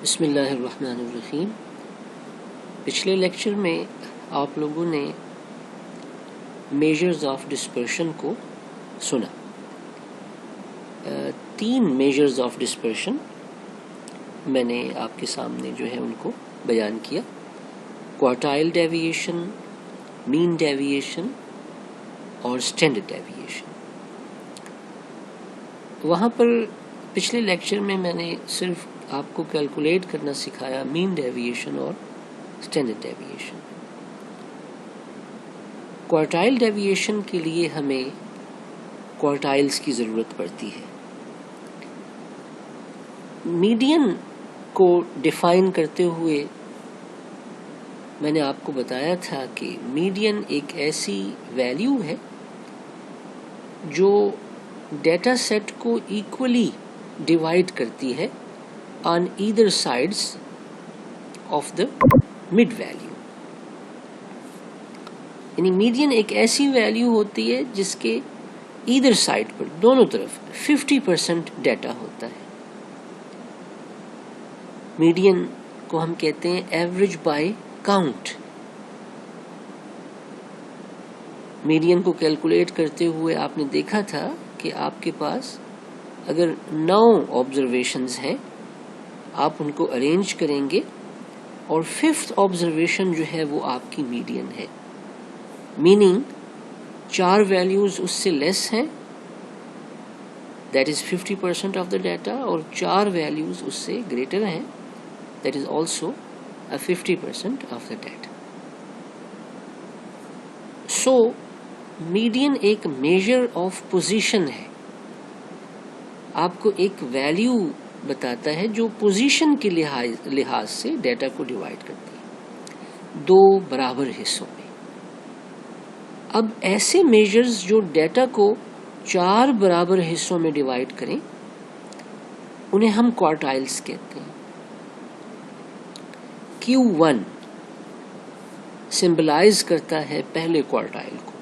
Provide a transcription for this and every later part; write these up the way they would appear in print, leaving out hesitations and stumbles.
بسم اللہ الرحمن الرحیم۔ پچھلے لیکچر میں آپ لوگوں نے میجرز آف ڈسپرشن کو سنا۔ تین میجرز آف ڈسپرشن میں نے آپ کے سامنے جو ہے ان کو بیان کیا: کوارٹائل ڈیویشن، مین ڈیویشن اور اسٹینڈرڈ ڈیویشن۔ وہاں پر پچھلے لیکچر میں نے صرف آپ کو کیلکولیٹ کرنا سکھایا مین ڈیویشن اور اسٹینڈرڈ ڈیویشن۔ کوارٹائل ڈیویشن کے لیے ہمیں کوارٹائلز کی ضرورت پڑتی ہے۔ میڈین کو ڈیفائن کرتے ہوئے میں نے آپ کو بتایا تھا کہ میڈین ایک ایسی ویلیو ہے جو ڈیٹا سیٹ کو ایکولی ڈیوائڈ کرتی ہے on either sides of the mid value۔ یعنی میڈین ایک ایسی ویلیو ہوتی ہے جس کے either side پر، دونوں طرف 50% ڈیٹا ہوتا ہے۔ میڈین کو ہم کہتے ہیں ایوریج بائی کاؤنٹ۔ میڈین کو کیلکولیٹ کرتے ہوئے آپ نے دیکھا تھا کہ آپ کے پاس اگر 9 آبزرویشنز ہیں، آپ ان کو ارینج کریں گے اور 5th آبزرویشن جو ہے وہ آپ کی میڈین ہے، میننگ 4 ویلیوز اس سے لیس ہیں، that is 50% of the data, اور 4 ویلیوز اس سے گریٹر ہیں، that is also 50% of the data. So median ایک میجر آف پوزیشن ہے، آپ کو ایک ویلیو بتاتا ہے جو پوزیشن کے لحاظ سے ڈیٹا کو ڈیوائڈ کرتی ہے 2 برابر حصوں میں۔ اب ایسے میجرز جو ڈیٹا کو 4 برابر حصوں میں ڈیوائڈ کریں انہیں ہم کوارٹائلز کہتے ہیں۔ Q1 سمبلائز کرتا ہے پہلے کوارٹائل کو۔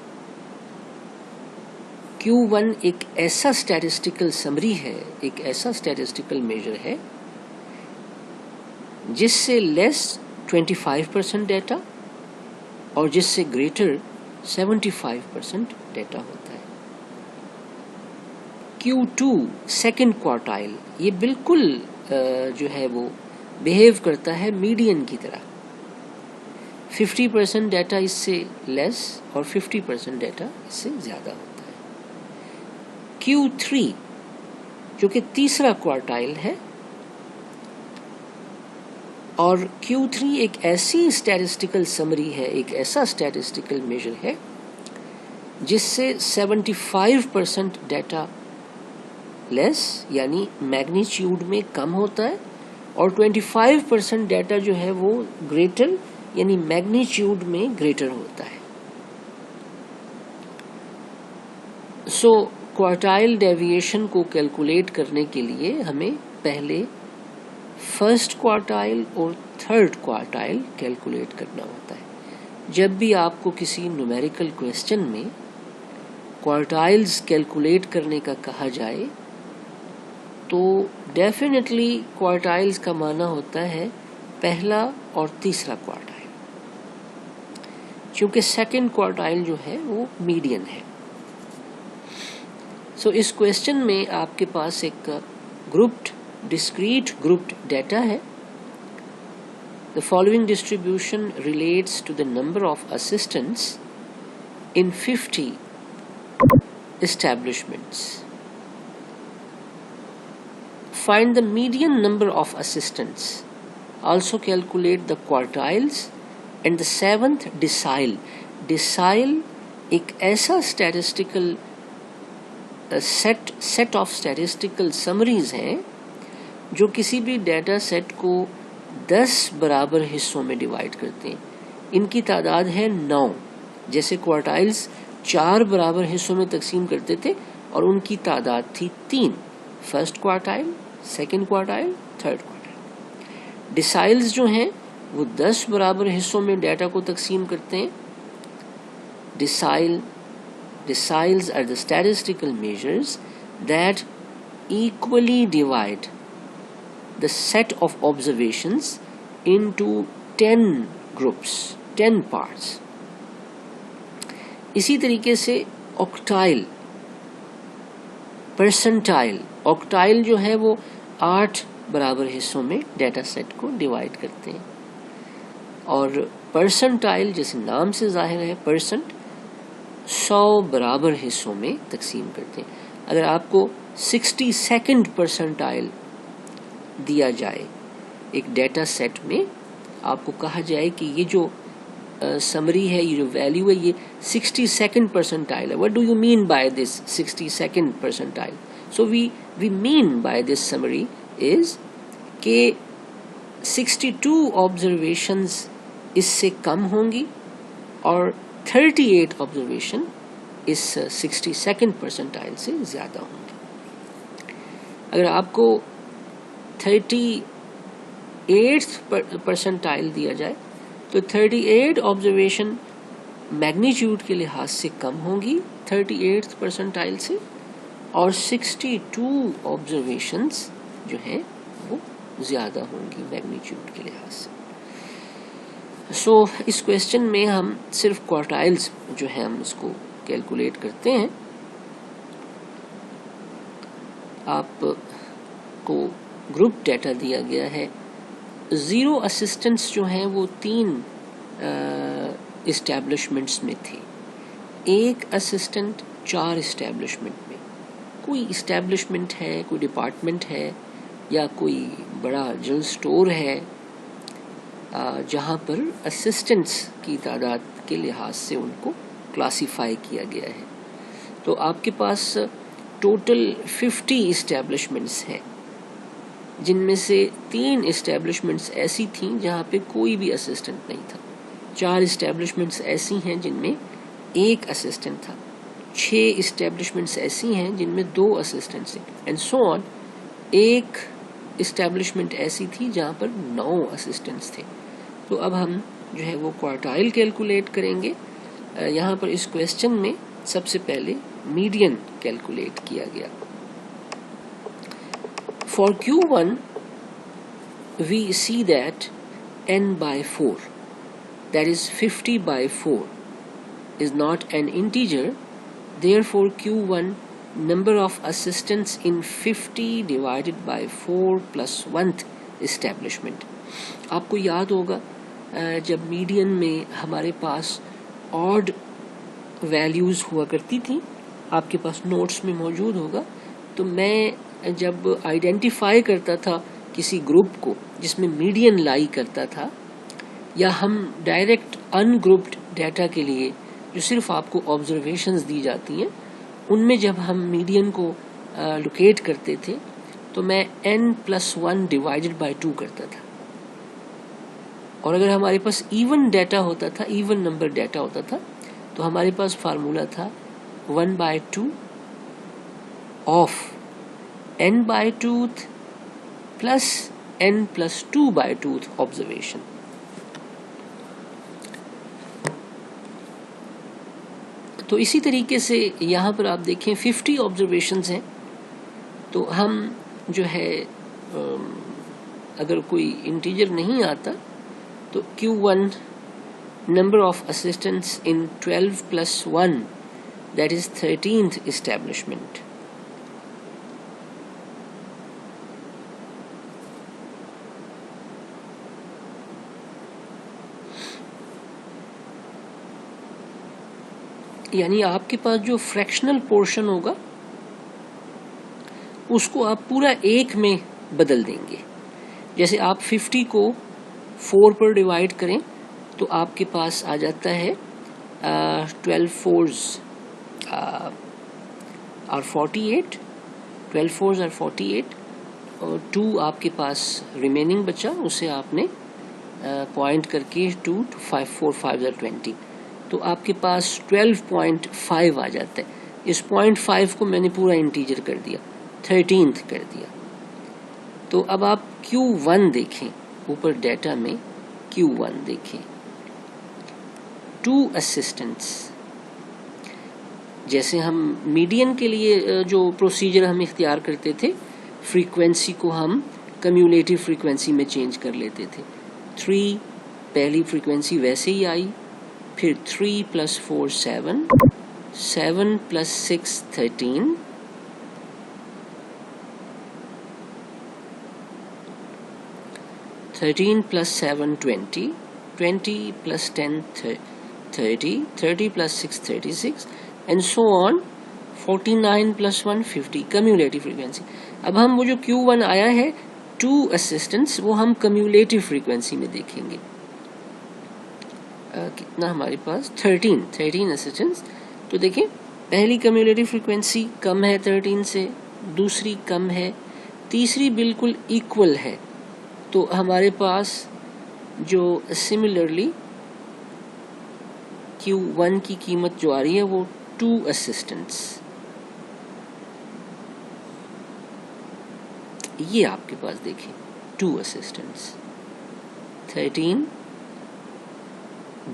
Q1 ایک ایسا اسٹیٹسٹیکل سمری ہے، ایک ایسا اسٹیٹسٹیکل میجر ہے جس سے لیس 25% ڈیٹا اور جس سے گریٹر 75% ڈیٹا ہوتا ہے۔ Q2 سیکنڈ کوارٹائل، یہ بالکل جو ہے وہ بیہیو کرتا ہے میڈین کی طرح، 50% ڈیٹا اس سے لیس اور 50% ڈیٹا اس سے زیادہ ہوتا ہے۔ Q3 جو کہ تیسرا کوارٹائل ہے، اور Q3 ایک ایسی اسٹیٹسٹیکل سمری ہے، ایک ایسا اسٹیٹسٹیکل میجر ہے جس سے 75% ڈیٹا لیس یعنی میگنیچیوڈ میں کم ہوتا ہے، اور 25% ڈیٹا جو ہے وہ گریٹر یعنی میگنیچیوڈ میں گریٹر ہوتا ہے۔ سو کوارٹائل ڈیویشن کو کیلکولیٹ کرنے کے لیے ہمیں پہلے فرسٹ کوارٹائل اور تھرڈ کوارٹائل کیلکولیٹ کرنا ہوتا ہے۔ جب بھی آپ کو کسی نومیریکل کویسچن میں کوارٹائلز کیلکولیٹ کرنے کا کہا جائے تو ڈیفینیٹلی کوارٹائلز کا معنی ہوتا ہے پہلا اور تیسرا کوارٹائل، چونکہ سیکنڈ کوارٹائل جو ہے وہ میڈین ہے۔ سو اس کویسچن میں آپ کے پاس ایک discrete grouped data ہے۔ The following distribution relates to the number of assistants in 50 establishments. Find the median number of assistants. Also calculate the quartiles and the 7th decile. Decile ایک ایسا statistical set of statistical summaries ہیں جو کسی بھی data set کو 10 برابر حصوں میں ڈیوائڈ کرتے ہیں۔ ان کی تعداد ہے 9، جیسے کوارٹائلز 4 برابر حصوں میں تقسیم کرتے تھے اور ان کی تعداد تھی 3، first quartile, second quartile, third quartile. Deciles جو ہیں وہ 10 برابر حصوں میں ڈیٹا کو تقسیم کرتے ہیں۔ Deciles are the statistical measures that equally divide the set of observations into 10 groups, 10 parts. اسی طریقے سے octile, percentile. octile جو ہے وہ 8 برابر حصوں میں ڈیٹا سیٹ کو ڈیوائڈ کرتے ہیں, اور پرسنٹائل جیسے نام سے ظاہر ہے پرسنٹ 100 برابر حصوں میں تقسیم کرتے ہیں. اگر آپ کو 62nd پرسنٹائل دیا جائے ایک ڈیٹا سیٹ میں, آپ کو کہا جائے کہ یہ جو سمری ہے, یہ جو ویلیو ہے, یہ 62nd پرسنٹائل ہے. What do you mean by this 62nd percentile? So we mean by this summary is کہ 62 observations اس سے کم ہوں گی اور 38 observation اس 62nd percentile سے زیادہ ہوں گی. اگر آپ کو 38th percentile دیا جائے تو 38 observation میگنیچیوڈ کے لحاظ سے کم ہوں گی 38th percentile سے, اور 62 observations جو ہیں وہ زیادہ ہوں گی میگنیچیوڈ کے لحاظ سے. سو اس کویسچن میں ہم صرف کوارٹائلز جو ہیں ہم اس کو کیلکولیٹ کرتے ہیں. آپ کو گروپ ڈیٹا دیا گیا ہے. 0 اسسٹنٹس جو ہیں وہ 3 اسٹیبلشمنٹس میں تھے, 1 اسسٹنٹ 4 اسٹیبلشمنٹ میں. کوئی اسٹیبلشمنٹ ہے, کوئی ڈپارٹمنٹ ہے, یا کوئی بڑا جنرل اسٹور ہے جہاں پر اسسٹنٹس کی تعداد کے لحاظ سے ان کو کلاسیفائی کیا گیا ہے. تو آپ کے پاس ٹوٹل 50 اسٹیبلشمنٹس ہیں, جن میں سے 3 اسٹیبلشمنٹس ایسی تھیں جہاں پہ کوئی بھی اسسٹنٹ نہیں تھا, 4 اسٹیبلشمنٹس ایسی ہیں جن میں 1 اسسٹنٹ تھا, 6 اسٹیبلشمنٹس ایسی ہیں جن میں 2 اسسٹنٹس ہیں, اینڈ سو آن. 1 اسٹیبلشمنٹ ایسی تھی جہاں پر 9 اسسٹنٹس تھے. تو اب ہم جو ہے وہ کوارٹائل کیلکولیٹ کریں گے. یہاں پر اس کویسچن میں سب سے پہلے میڈین کیلکولیٹ کیا گیا. For Q1 we see that n by 4, that is 50 by 4, is not an integer. Therefore Q1 number of assistants in 50 divided by 4 plus 1th establishment. آپ کو یاد ہوگا جب میڈین میں ہمارے پاس آڈ ویلیوز ہوا کرتی تھیں, آپ کے پاس نوٹس میں موجود ہوگا, تو میں جب آئیڈینٹیفائی کرتا تھا کسی گروپ کو جس میں میڈین لائی کرتا تھا, یا ہم ڈائریکٹ ان گروپڈ ڈیٹا کے لیے جو صرف آپ کو آبزرویشنز دی جاتی ہیں, ان میں جب ہم میڈین کو لوکیٹ کرتے تھے تو میں n+1 ڈیوائڈڈ بائی 2 کرتا تھا. اور اگر ہمارے پاس ایون ڈیٹا ہوتا تھا, ایون نمبر ڈیٹا ہوتا تھا, تو ہمارے پاس فارمولا تھا 1/2 of n/2 plus n+2/2 observation. تو اسی طریقے سے یہاں پر آپ دیکھیں 50 آبزرویشنز ہیں, تو ہم جو ہے اگر کوئی انٹیجر نہیں آتا تو Q1 number of assistants in 12 plus 1, that is 13th establishment. یعنی آپ کے پاس جو فریکشنل پورشن ہوگا اس کو آپ پورا 1 میں بدل دیں گے. جیسے آپ 50 کو 4 پر ڈیوائڈ کریں تو آپ کے پاس آ جاتا ہے 12 4s are 48, 12 4s are 48, اور 2 آپ کے پاس ریمیننگ بچا, اسے آپ نے پوائنٹ کر کے 2 to 5 4 5 are 20, تو آپ کے پاس 12.5 آ جاتا ہے. اس 0.5 کو میں نے پورا انٹیجر کر دیا, 13th کر دیا. تو اب آپ Q1 دیکھیں, اوپر ڈیٹا میں Q1 دیکھیں, 2 اسسٹنٹس. جیسے ہم میڈین کے لیے جو پروسیجر ہم اختیار کرتے تھے, فریکوینسی کو ہم کمیولیٹو فریکوینسی میں چینج کر لیتے تھے. 3 پہلی فریکوینسی ویسے ہی آئی, پھر 3 + 4 7, 7 + 6 13, 13 + 7 20, 20 + 10 30, 30 + 6 36, and so on. 49 + 1 50 cumulative frequency. اب ہم وہ جو Q1 آیا ہے 2 اسسٹنٹس, وہ ہم کمیولیٹو فریکوینسی میں دیکھیں گے. کتنا ہمارے پاس 13 اسسٹنٹس. تو دیکھیں پہلی کمیولیٹو فریکوینسی کم ہے 13 سے, دوسری کم ہے, تیسری بالکل ایکول ہے. تو ہمارے پاس جو سملرلی Q1 کی قیمت جو آ رہی ہے وہ 2 اسسٹنٹس. یہ آپ کے پاس دیکھیں 2 اسسٹنٹس, 13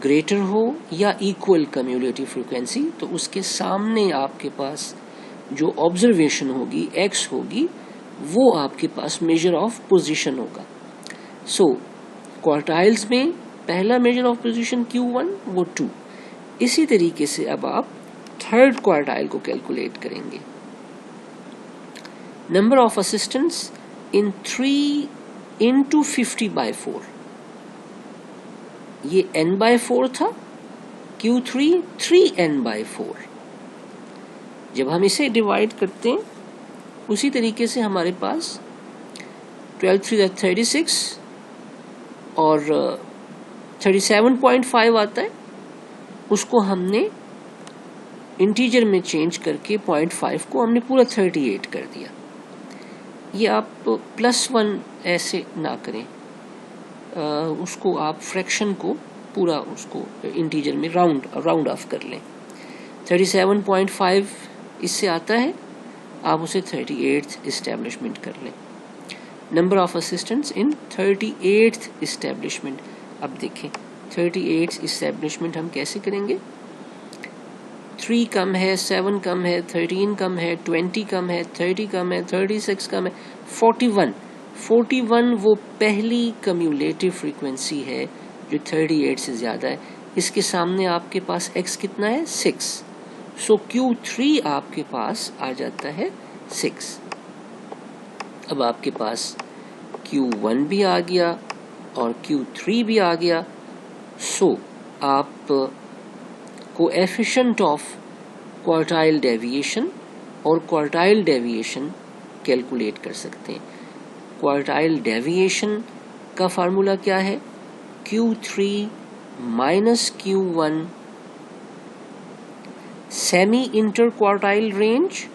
گریٹر ہو یا ایکول کمیولیٹو فریکوینسی, تو اس کے سامنے آپ کے پاس جو آبزرویشن ہوگی ایکس ہوگی وہ آپ کے پاس میجر آف پوزیشن ہوگا. سو کوارٹائلز میں پہلا میجر آف پوزیشن Q1 وہ 2. اسی طریقے سے اب آپ تھرڈ کوارٹائل کو کیلکولیٹ کریں گے. نمبر آف اسسٹنٹس ان 3 × 50/4, یہ n/4 تھا, Q3 3n/4. جب ہم اسے ڈیوائڈ کرتے ہیں اسی طریقے سے ہمارے پاس 12 3 36 اور 37.5 آتا ہے. اس کو ہم نے انٹیجر میں چینج کر کے 0.5 کو ہم نے پورا 38 کر دیا. یہ آپ +1 ایسے نہ کریں, اس کو آپ فریکشن کو پورا اس کو انٹیجر میں راؤنڈ آف کر لیں. 37.5 اس سے آتا ہے, آپ اسے 38 اسٹیبلشمنٹ کر لیں. Number of assistants in 38 establishment. اب دیکھیں 38 اسٹیبلشمنٹ ہم کیسے کریں گے. 3 کم ہے, 7 کم ہے, 13 کم ہے, 20 کم ہے, 30 کم ہے, 36 کم ہے, 41 وہ پہلی کمیولیٹو فریکوینسی ہے جو 38 سے زیادہ ہے. اس کے سامنے آپ کے پاس x کتنا ہے 6. سو Q3 آپ کے پاس آ جاتا ہے 6. اب آپ کے پاس Q1 بھی آ گیا اور Q3 بھی آ گیا. سو آپ کوایفیشنٹ آف کوارٹائل ڈیویشن اور کوارٹائل ڈیویشن کیلکولیٹ کر سکتے ہیں. کوارٹائل ڈیویشن کا فارمولا کیا ہے, Q3 - Q1 semi inter quartile range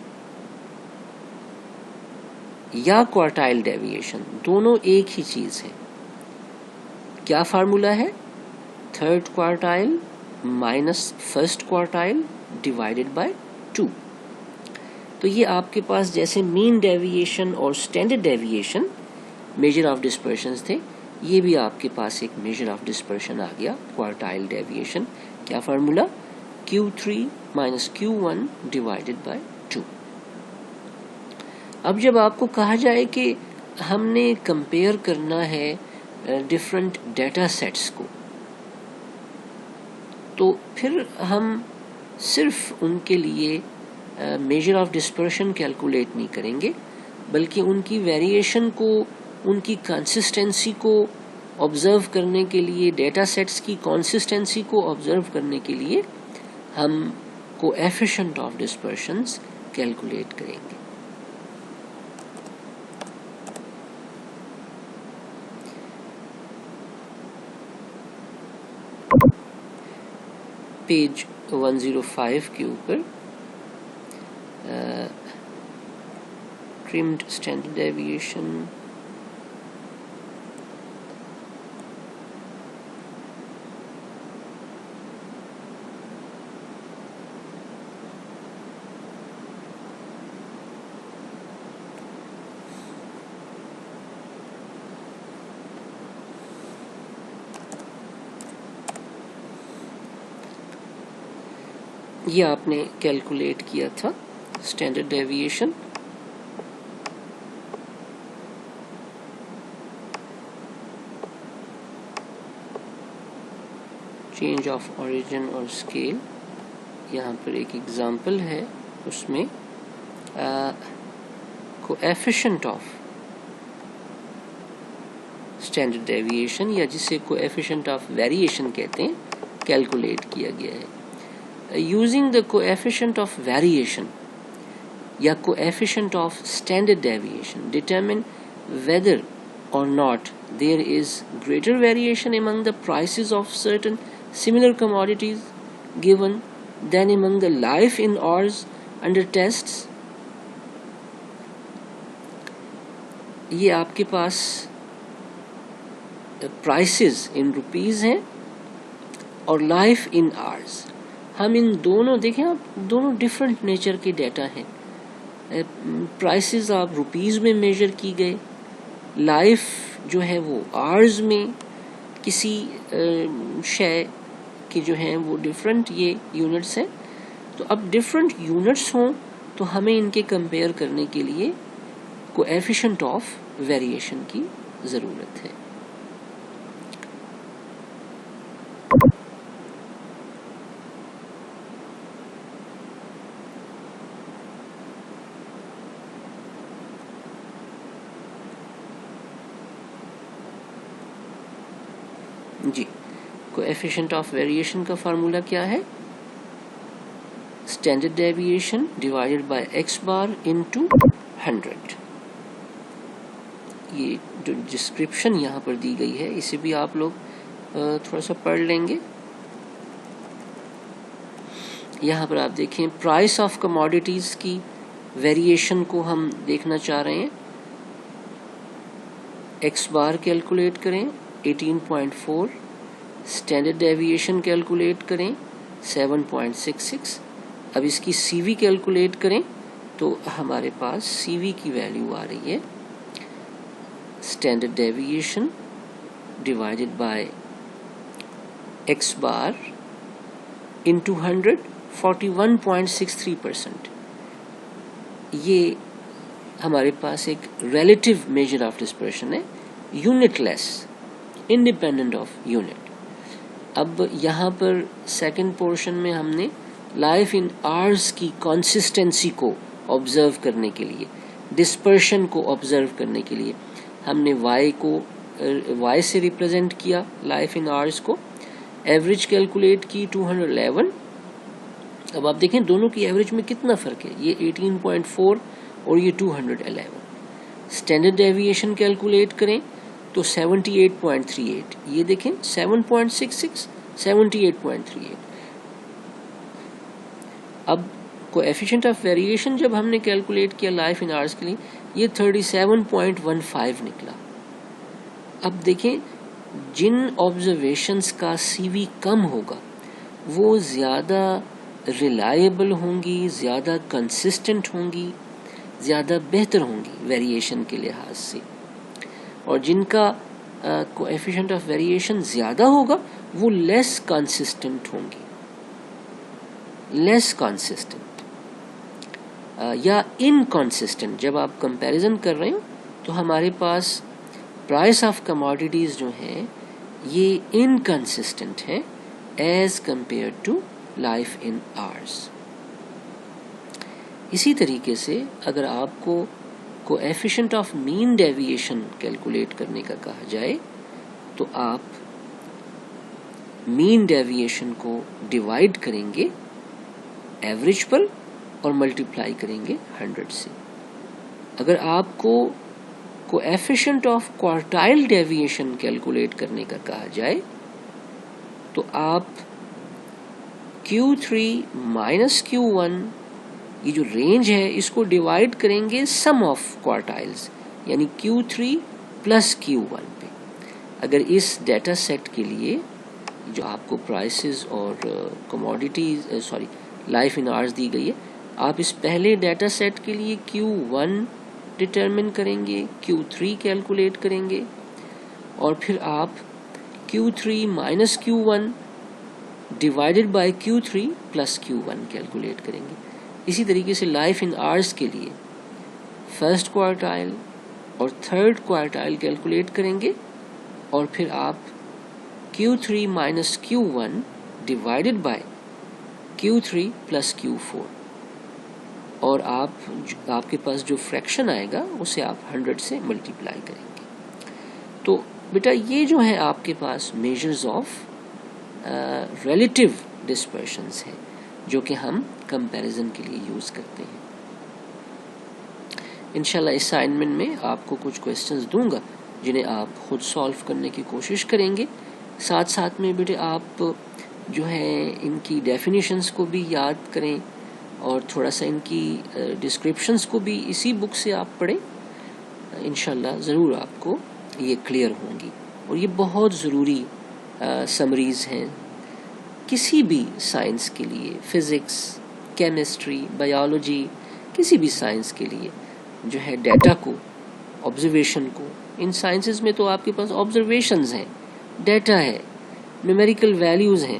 یا کوارٹائل ڈیویشن, دونوں ایک ہی چیز ہے. کیا فارمولا ہے, third quartile minus first quartile divided by 2. تو یہ آپ کے پاس جیسے مین ڈیویشن اور standard deviation measure of dispersions تھے, یہ بھی آپ کے پاس ایک میجر آف ڈسپرشن آ گیا کوارٹائل ڈیویشن. کیا formula, Q3 - Q1 divided by 2. اب جب آپ کو کہا جائے کہ ہم نے کمپیئر کرنا ہے ڈفرنٹ ڈیٹا سیٹس کو, تو پھر ہم صرف ان کے لیے میجر آف ڈسپرشن کیلکولیٹ نہیں کریں گے, بلکہ ان کی ویریشن کو, ان کی کنسسٹنسی کو آبزرو کرنے کے لیے, ڈیٹا سیٹس کی کنسسٹنسی کو آبزرو کرنے کے لیے ہم کوایفیشنٹ آف ڈسپرشنز کیلکولیٹ کریں گے. پیج 105 کے اوپر ٹریمڈ اسٹینڈرڈ ڈیویشن, یہ آپ نے کیلکولیٹ کیا تھا standard deviation. Change of origin اور اسکیل. یہاں پر ایک ایگزامپل ہے, اس میں کوایفیشنٹ آف اسٹینڈرڈ ڈیویشن یا جسے کوایفیشنٹ آف ویریشن کہتے ہیں کیلکولیٹ کیا گیا ہے. Using the coefficient of variation یا coefficient of standard deviation determine whether or not there is greater variation among the prices of certain similar commodities given than among the life in hours under tests. یہ آپ کے پاس prices in rupees ہیں اور life in hours. ہم ان دونوں دیکھیں, آپ دونوں ڈفرینٹ نیچر کے ڈیٹا ہیں. پرائسز آپ روپیز میں میجر کی گئے, لائف جو ہے وہ آرز میں کسی شے کی جو ہیں وہ ڈفرینٹ یہ یونٹس ہیں. تو اب ڈفرینٹ یونٹس ہوں تو ہمیں ان کے کمپیئر کرنے کے لیے کوایفیشنٹ آف ویریشن کی ضرورت ہے. جی, کوایفیشنٹ آف ویریشن کا فارمولا کیا ہے؟ Standard deviation divided by x bar into 100. یہ جو ڈسکرپشن یہاں پر دی گئی ہے اسے بھی آپ لوگ تھوڑا سا پڑھ لیں گے. یہاں پر آپ دیکھیں پرائس آف کموڈیٹیز کی ویریشن کو ہم دیکھنا چاہ رہے ہیں. ایکس بار کیلکولیٹ کریں 18.4, اسٹینڈرڈ ڈیویشن کیلکولیٹ کریں 7.66. اب اس کی سی وی کیلکولیٹ کریں تو ہمارے پاس سی وی کی ویلیو آ رہی ہے standard deviation divided by x bar into 100, 41.63%. یہ ہمارے پاس ایک ریلیٹیو میجر آف ڈسپرشن ہے, unit less, independent of unit. اب یہاں پر سیکنڈ پورشن میں ہم نے لائف ان آرز کی کنسسٹنسی کو آبزرو کرنے کے لیے, ڈسپرشن کو آبزرو کرنے کے لیے ہم نے وائی سے ریپرزینٹ کیا لائف ان آرز کو. ایوریج کیلکولیٹ کی 211. اب آپ دیکھیں دونوں کی ایوریج میں کتنا فرق ہے, یہ 18.4 اور یہ 211. اسٹینڈرڈ ڈیویشن کیلکولیٹ کریں تو 78.38. یہ دیکھیں 7.66, 78.38. اب کوایفیشنٹ آف ویریشن جب ہم نے کیلکولیٹ کیا لائف ان آرز کے لیے یہ 37.15 نکلا. اب دیکھیں جن آبزرویشنز کا سی وی کم ہوگا وہ زیادہ ریلائبل ہوں گی, زیادہ کنسسٹنٹ ہوں گی, زیادہ بہتر ہوں گی ویریشن کے لحاظ سے, اور جن کا کوایفیشنٹ آف ویریشن زیادہ ہوگا وہ لیس کنسسٹنٹ ہوں گی, لیس کنسسٹنٹ یا انکنسسٹنٹ. جب آپ کمپیریزن کر رہے ہو تو ہمارے پاس پرائس آف کموڈیٹیز جو ہیں یہ انکنسسٹنٹ ہیں ایز کمپیئر ٹو لائف ان آرز. اسی طریقے سے اگر آپ کو کوایفیشنٹ آف مین ڈیویشن کیلکولیٹ کرنے کا کہا جائے تو آپ مین ڈیویشن کو ڈیوائڈ کریں گے ایوریج پر اور ملٹیپلائی کریں گے 100 سے. اگر آپ کو کوایفیشنٹ آف کوارٹائل ڈیویشن کیلکولیٹ کرنے کا کہا جائے تو آپ Q3 مائنس Q1 یہ جو رینج ہے اس کو ڈیوائڈ کریں گے سم آف کوارٹائلز یعنی Q3 پلس Q1 پہ. اگر اس ڈیٹا سیٹ کے لیے جو آپ کو پرائسز اور کموڈیٹیز لائف ان آرز دی گئی ہے, آپ اس پہلے ڈیٹا سیٹ کے لیے Q1 ڈٹرمن کریں گے, Q3 کیلکولیٹ کریں گے, اور پھر آپ Q3 minus Q1 divided by Q3 plus Q1 calculate کریں گے. اسی طریقے سے لائف ان آرز کے لیے فرسٹ کوارٹائل اور تھرڈ کوارٹائل کیلکولیٹ کریں گے, اور پھر آپ Q3 minus Q1 divided by Q3 plus Q4, اور آپ کے پاس جو فریکشن آئے گا اسے آپ 100 سے ملٹیپلائی کریں گے. تو بیٹا یہ جو ہے آپ کے پاس میجرز آف ریلیٹیو ڈسپرشنز ہیں جو کہ ہم کمپیریزن کے لیے یوز کرتے ہیں. انشاءاللہ اس اسائنمنٹ میں آپ کو کچھ کویسچنز دوں گا جنہیں آپ خود سالو کرنے کی کوشش کریں گے. ساتھ ساتھ میں بیٹے آپ جو ہے ان کی ڈیفینیشنز کو بھی یاد کریں اور تھوڑا سا ان کی ڈسکرپشنز کو بھی اسی بک سے آپ پڑھیں. انشاءاللہ ضرور آپ کو یہ کلیئر ہوں گی. اور یہ بہت ضروری سمریز ہیں کسی بھی سائنس کے لیے، فزکس، کیمسٹری، بایولوجی، کسی بھی سائنس کے لیے جو ہے ڈیٹا کو، آبزرویشن کو. ان سائنسز میں تو آپ کے پاس آبزرویشنز ہیں، ڈیٹا ہے، نیومیریکل ویلیوز ہیں.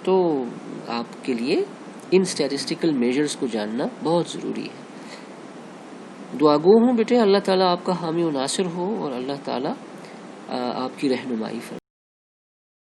تو آپ کے لیے ان اسٹیٹسٹیکل میجرز کو جاننا بہت ضروری ہے. دعا گو ہوں بیٹے اللہ تعالیٰ آپ کا حامی و ناصر ہو اور اللہ تعالیٰ آپ کی رہنمائی فرمائے.